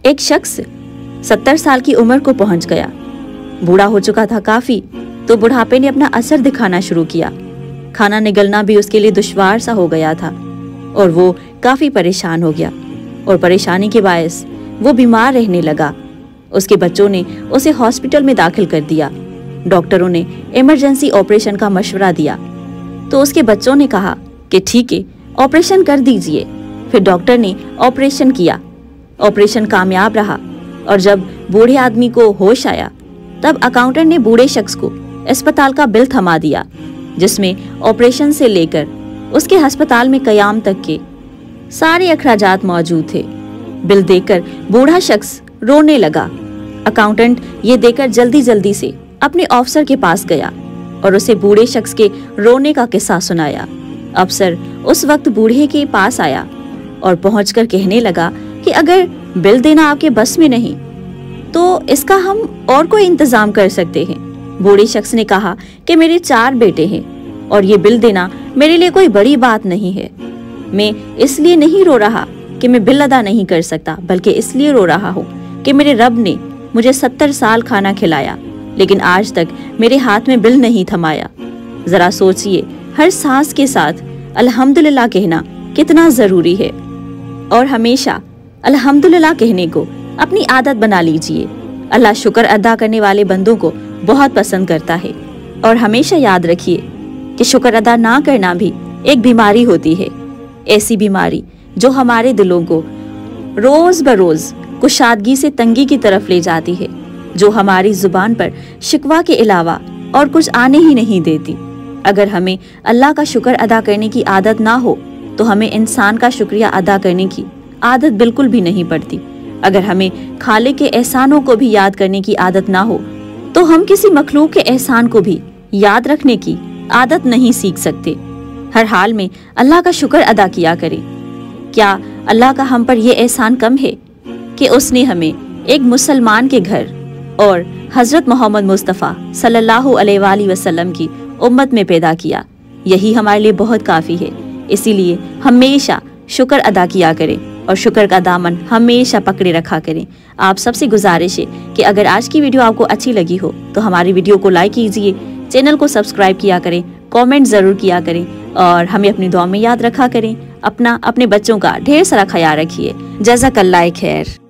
एक शख्स 70 साल की उम्र को पहुंच गया। बूढ़ा हो चुका था काफी, तो बुढ़ापे ने अपना असर दिखाना शुरू किया। खाना निगलना भी उसके लिए दुश्वार सा हो गया था और वो काफी परेशान हो गया और परेशानी के बायस वो बीमार रहने लगा। उसके बच्चों ने उसे हॉस्पिटल में दाखिल कर दिया। डॉक्टरों ने इमरजेंसी ऑपरेशन का मशवरा दिया तो उसके बच्चों ने कहा कि ठीक है, ऑपरेशन कर दीजिए। फिर डॉक्टर ने ऑपरेशन किया। ऑपरेशन कामयाब रहा और जब बूढ़े आदमी को होश आया तब अकाउंटेंट ने बूढ़े शख्स को अस्पताल का बिल थमा दिया, जिसमें ऑपरेशन से लेकर उसके अस्पताल में कयाम तक के सारे अखराजात मौजूद थे। बिल देखकर बूढ़ा शख्स रोने लगा। अकाउंटेंट ये देखकर जल्दी जल्दी से अपने ऑफिसर के पास गया और उसे बूढ़े शख्स के रोने का किस्सा सुनाया। अफसर उस वक्त बूढ़े के पास आया और पहुंचकर कहने लगा कि अगर बिल देना आपके बस में नहीं तो इसका हम और कोई इंतजाम कर सकते हैं। बूढ़े शख्स ने कहा कि मेरे 4 बेटे हैं और ये बिल देना मेरे लिए कोई बड़ी बात नहीं है। मैं इसलिए नहीं रो रहा कि मैं बिल अदा नहीं कर सकता, बल्कि इसलिए रो रहा हूँ कि मेरे रब ने मुझे 70 साल खाना खिलाया, लेकिन आज तक मेरे हाथ में बिल नहीं थमाया। जरा सोचिए, हर सांस के साथ अल्हम्दुलिल्लाह कहना कितना जरूरी है और हमेशा अल्हम्दुलिल्लाह कहने को अपनी आदत बना लीजिए। अल्लाह शुक्र अदा करने वाले बंदों को बहुत पसंद करता है। और हमेशा याद रखिए कि शुक्र अदा ना करना भी एक बीमारी होती है, ऐसी बीमारी जो हमारे दिलों को रोज बरोज कुशादगी से तंगी की तरफ ले जाती है, जो हमारी जुबान पर शिकवा के अलावा और कुछ आने ही नहीं देती। अगर हमें अल्लाह का शुक्र अदा करने की आदत ना हो तो हमें इंसान का शुक्रिया अदा करने की आदत बिल्कुल भी नहीं पड़ती। अगर हमें खालिक के एहसानों को भी याद करने की आदत ना हो तो हम किसी मखलूक के एहसान को भी याद रखने की आदत नहीं सीख सकते। हर हाल में अल्लाह का शुक्र अदा किया करें। क्या अल्लाह का हम पर यह एहसान कम है कि उसने हमें एक मुसलमान के घर और हजरत मोहम्मद मुस्तफ़ा सल्लल्लाहु अलैहि वसल्लम की उम्मत में पैदा किया। यही हमारे लिए बहुत काफ़ी है। इसीलिए हमेशा शुक्र अदा किया करें और शुक्र का दामन हमेशा पकड़े रखा करें। आप सबसे गुजारिश है कि अगर आज की वीडियो आपको अच्छी लगी हो तो हमारी वीडियो को लाइक कीजिए, चैनल को सब्सक्राइब किया करें, कमेंट ज़रूर किया करें और हमें अपनी दुआ में याद रखा करें। अपने बच्चों का ढेर सारा ख्याल रखिए। जज़ाकल्लाह खैर।